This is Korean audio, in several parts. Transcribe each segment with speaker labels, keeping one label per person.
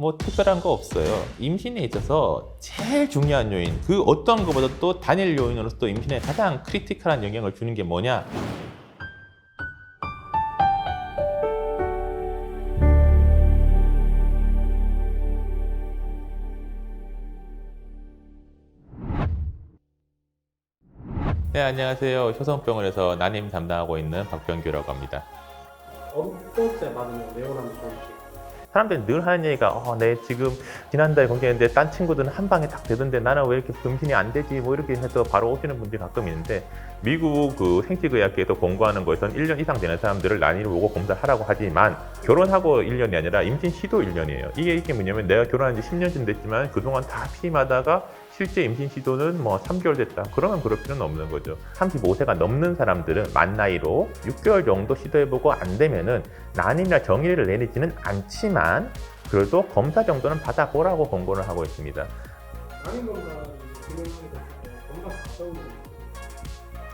Speaker 1: 뭐 특별한 거 없어요. 임신에 있어서 제일 중요한 요인, 그 어떤 것보다 또 단일 요인으로서 또 임신에 가장 크리티컬한 영향을 주는 게 뭐냐? 네, 안녕하세요. 효성병원에서 난임 담당하고 있는 박병규라고 합니다.
Speaker 2: 어떨 때 받으면 내원하면 좋을지.
Speaker 1: 사람들이 늘 하는 얘기가 내 지금 지난달에 공개했는데 딴 친구들은 한 방에 딱 되던데 나는 왜 이렇게 임신이 안 되지 뭐 이렇게 해서 바로 오시는 분들이 가끔 있는데, 미국 그 생식의학계에서 공부하는 거에서는 1년 이상 되는 사람들을 난이를 보고 검사를 하라고 하지만, 결혼하고 1년이 아니라 임신 시도 1년이에요. 이게 뭐냐면 내가 결혼한 지 10년쯤 됐지만 그동안 다 피임하다가 실제 임신 시도는 뭐 3개월 됐다. 그러면 그럴 필요는 없는 거죠. 35세가 넘는 사람들은 만 나이로 6개월 정도 시도해보고 안 되면은 난임이나 정의를 내리지는 않지만 그래도 검사 정도는 받아보라고 권고를 하고 있습니다.
Speaker 2: 난임 검사는 진행하게 됐을 때 검사 과정이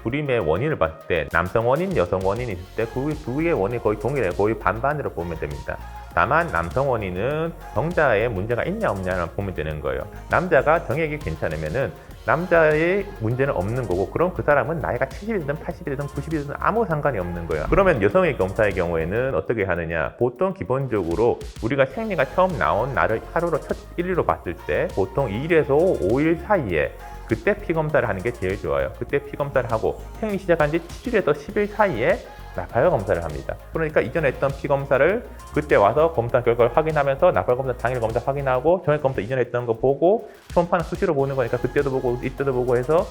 Speaker 1: 불임의 원인을 봤을 때 남성 원인, 여성 원인이 있을 때 그 두 개의 원인이 거의 동일해요. 거의 반반으로 보면 됩니다. 다만 남성 원인은 정자에 문제가 있냐 없냐를 보면 되는 거예요. 남자가 정액이 괜찮으면은 남자의 문제는 없는 거고, 그럼 그 사람은 나이가 70이든 80이든 90이든 아무 상관이 없는 거예요. 그러면 여성의 검사의 경우에는 어떻게 하느냐? 보통 기본적으로 우리가 생리가 처음 나온 날을 하루로 첫 1일로 봤을 때 보통 2일에서 5일 사이에 그때 피검사를 하는 게 제일 좋아요. 그때 피검사를 하고 생리 시작한 지 7일에서 10일 사이에 나팔관 검사를 합니다. 그러니까 이전에 했던 피검사를 그때 와서 검사 결과를 확인하면서 나팔관 검사 당일 검사 확인하고 정액 검사 이전에 했던 거 보고 초음파는 수시로 보는 거니까 그때도 보고 이때도 보고 해서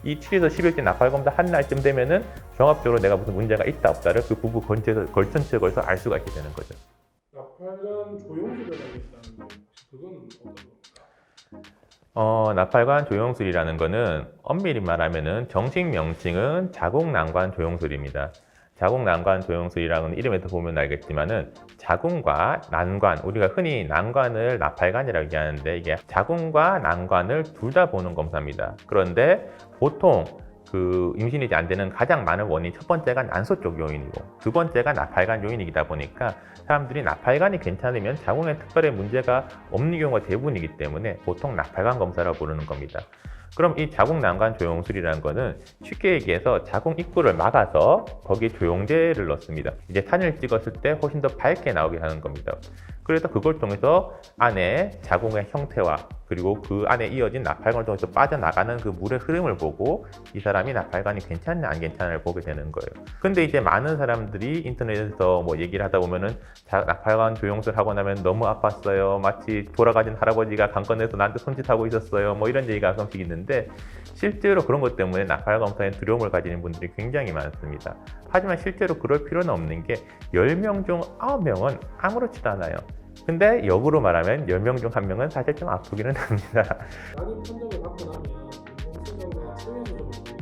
Speaker 1: 이 7일에서 10일째 나팔 검사 한 날쯤 되면은 종합적으로 내가 무슨 문제가 있다 없다를 그 부부 걸전체에 걸쳐서 알 수가 있게 되는 거죠.
Speaker 2: 나팔관 조영수라고 있다는데 혹시 그건 어떤 겁니까?
Speaker 1: 나팔관 조영술이라는 거는 엄밀히 말하면은 정식 명칭은 자궁난관 조영술입니다. 자궁난관 조영술이라는 이름에서 보면 알겠지만은 자궁과 난관, 우리가 흔히 난관을 나팔관이라고 얘기하는데 이게 자궁과 난관을 둘 다 보는 검사입니다. 그런데 보통 그 임신이 안 되는 가장 많은 원인, 첫 번째가 난소 쪽 요인이고 두 번째가 나팔관 요인이다 보니까 사람들이 나팔관이 괜찮으면 자궁에 특별히 문제가 없는 경우가 대부분이기 때문에 보통 나팔관 검사라고 부르는 겁니다. 그럼 이 자궁난관 조영술이라는 거는 쉽게 얘기해서 자궁 입구를 막아서 거기에 조영제를 넣습니다. 이제 사진을 찍었을 때 훨씬 더 밝게 나오게 하는 겁니다. 그래서 그걸 통해서 안에 자궁의 형태와 그리고 그 안에 이어진 나팔관을 통해서 빠져나가는 그 물의 흐름을 보고 이 사람이 나팔관이 괜찮냐 안 괜찮냐를 보게 되는 거예요. 근데 이제 많은 사람들이 인터넷에서 뭐 얘기를 하다 보면은 나팔관 조영술 하고 나면 너무 아팠어요. 마치 돌아가신 할아버지가 강건해서 나한테 손짓하고 있었어요. 뭐 이런 얘기가 가끔씩 있는데, 실제로 그런 것 때문에 나팔관 검사에 두려움을 가지는 분들이 굉장히 많습니다. 하지만 실제로 그럴 필요는 없는 게 10명 중 9명은 아무렇지도 않아요. 근데 역으로 말하면 10명 중 1명은 사실 좀 아프기는 합니다.
Speaker 2: 난임 판정을 받고 나면 인공수정과 체외수정을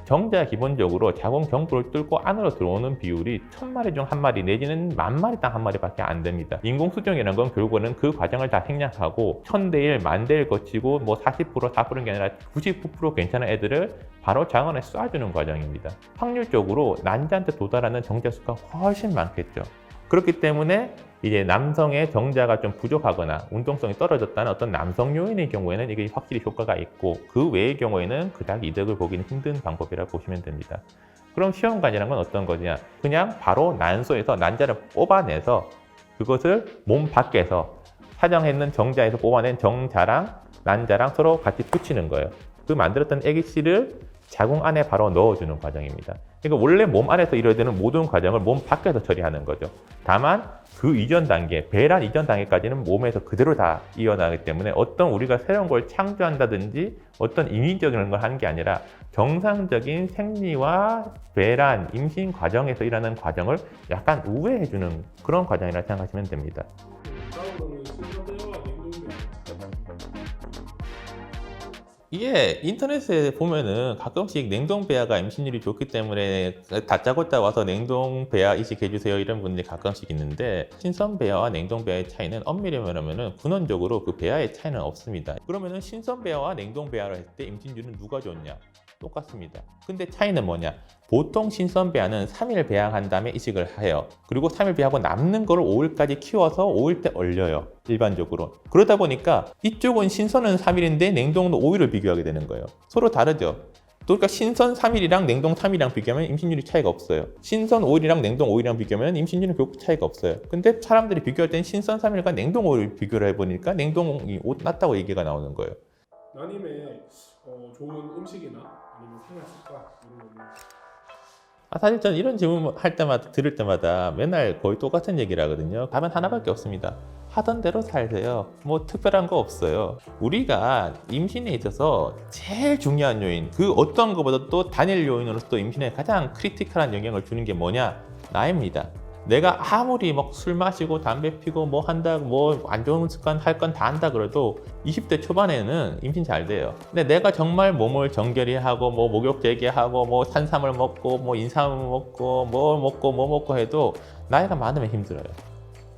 Speaker 1: 정자 기본적으로 자궁 경부를 뚫고 안으로 들어오는 비율이 1000마리 중 1마리 내지는 10,000마리 당 1마리밖에 안 됩니다. 인공수정이라는 건 결국은 그 과정을 다 생략하고 1000대1, 10,000대1 거치고 뭐 40%, 4%인 게 아니라 99% 괜찮은 애들을 바로 자궁에 쏴주는 과정입니다. 확률적으로 난자한테 도달하는 정자 수가 훨씬 많겠죠. 그렇기 때문에 이제 남성의 정자가 좀 부족하거나 운동성이 떨어졌다는 어떤 남성 요인의 경우에는 이게 확실히 효과가 있고, 그 외의 경우에는 그닥 이득을 보기는 힘든 방법이라고 보시면 됩니다. 그럼 시험관이라는 건 어떤 거냐? 그냥 바로 난소에서 난자를 뽑아내서 그것을 몸 밖에서 사정했는 정자에서 뽑아낸 정자랑 난자랑 서로 같이 붙이는 거예요. 그 만들었던 애기씨를 자궁 안에 바로 넣어주는 과정입니다. 그러니까 원래 몸 안에서 이루어야 되는 모든 과정을 몸 밖에서 처리하는 거죠. 다만 그 이전 단계, 배란 이전 단계까지는 몸에서 그대로 다 이어나가기 때문에 어떤 우리가 새로운 걸 창조한다든지 어떤 인위적인 걸 하는 게 아니라 정상적인 생리와 배란, 임신 과정에서 일하는 과정을 약간 우회해주는 그런 과정이라고 생각하시면 됩니다.
Speaker 2: 다음으로는 신선대와 냉동비.
Speaker 1: 이게 인터넷에 보면은 가끔씩 냉동배아가 임신율이 좋기 때문에 다짜고짜 와서 냉동배아 이식해주세요 이런 분들이 가끔씩 있는데, 신선배아와 냉동배아의 차이는 엄밀히 말하면은 근원적으로 그 배아의 차이는 없습니다. 그러면은 신선배아와 냉동배아를 했을 때 임신율은 누가 좋냐? 똑같습니다. 근데 차이는 뭐냐? 보통 신선 배아는 3일 배양한 다음에 이식을 해요. 그리고 3일 배양하고 남는 거를 5일까지 키워서 5일 때 얼려요. 일반적으로. 그러다 보니까 이쪽은 신선은 3일인데 냉동은 5일을 비교하게 되는 거예요. 서로 다르죠. 그러니까 신선 3일이랑 냉동 3일이랑 비교하면 임신율이 차이가 없어요. 신선 5일이랑 냉동 5일이랑 비교하면 임신율은 결국 차이가 없어요. 근데 사람들이 비교할 땐 신선 3일과 냉동 5일 비교를 해보니까 냉동이 낮다고 얘기가 나오는 거예요.
Speaker 2: 난임에 좋은 음식이나 아니면 생활 습관 이런 거
Speaker 1: 사실 저는 이런 질문 할 때마다 들을 때마다 맨날 거의 똑같은 얘기를 하거든요. 답은 하나밖에 없습니다. 하던 대로 살세요. 뭐 특별한 거 없어요. 우리가 임신에 있어서 제일 중요한 요인, 그 어떤 것보다 또 단일 요인으로서 또 임신에 가장 크리티컬한 영향을 주는 게 뭐냐? 나이입니다. 내가 아무리 막 술 마시고 담배 피고 뭐 한다고 뭐 안 좋은 습관 할 건 다 한다 그래도 20대 초반에는 임신 잘 돼요. 근데 내가 정말 몸을 정결히 하고 뭐 목욕 재개하고 뭐 산삼을 먹고 뭐 인삼을 먹고 뭐 먹고 해도 나이가 많으면 힘들어요.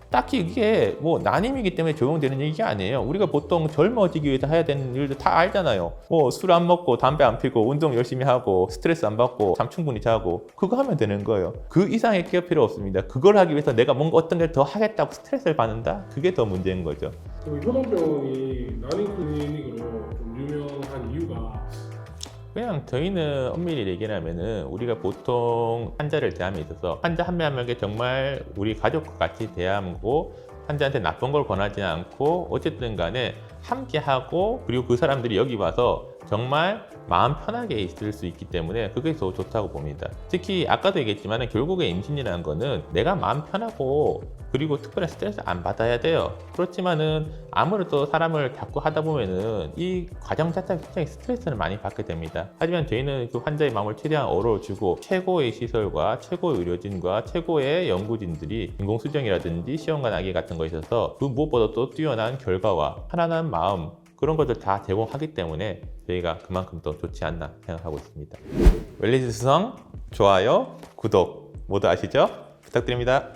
Speaker 1: 딱히 이게 뭐 난임이기 때문에 적용되는 얘기가 아니에요. 우리가 보통 젊어지기 위해서 해야 되는 일들 다 알잖아요. 뭐 술 안 먹고 담배 안 피고 운동 열심히 하고 스트레스 안 받고 잠 충분히 자고 그거 하면 되는 거예요. 그 이상의 케어 필요 없습니다. 그걸 하기 위해서 내가 뭔가 어떤 걸 더 하겠다고 스트레스를 받는다? 그게 더 문제인 거죠.
Speaker 2: 효동병원이 난임 클리닉으로 좀 유명한 이유가
Speaker 1: 그냥 저희는 엄밀히 얘기를 하면은 우리가 보통 환자를 대함에 있어서 환자 한 명 한 명에게 정말 우리 가족과 같이 대하고 환자한테 나쁜 걸 권하지 않고 어쨌든 간에 함께 하고 그리고 그 사람들이 여기 와서 정말 마음 편하게 있을 수 있기 때문에 그게 더 좋다고 봅니다. 특히 아까도 얘기했지만 결국에 임신이라는 거는 내가 마음 편하고 그리고 특별한 스트레스 안 받아야 돼요. 그렇지만은 아무래도 사람을 자꾸 하다 보면은 이 과정 자체가 굉장히 스트레스를 많이 받게 됩니다. 하지만 저희는 그 환자의 마음을 최대한 어려워주고 최고의 시설과 최고의 의료진과 최고의 연구진들이 인공수정이라든지 시험관 아기 같은 거 있어서 그 무엇보다 또 뛰어난 결과와 편안한 마음 그런 것들 다 제공하기 때문에 저희가 그만큼 더 좋지 않나 생각하고 있습니다. 웰리스 수성, 좋아요, 구독 모두 아시죠? 부탁드립니다.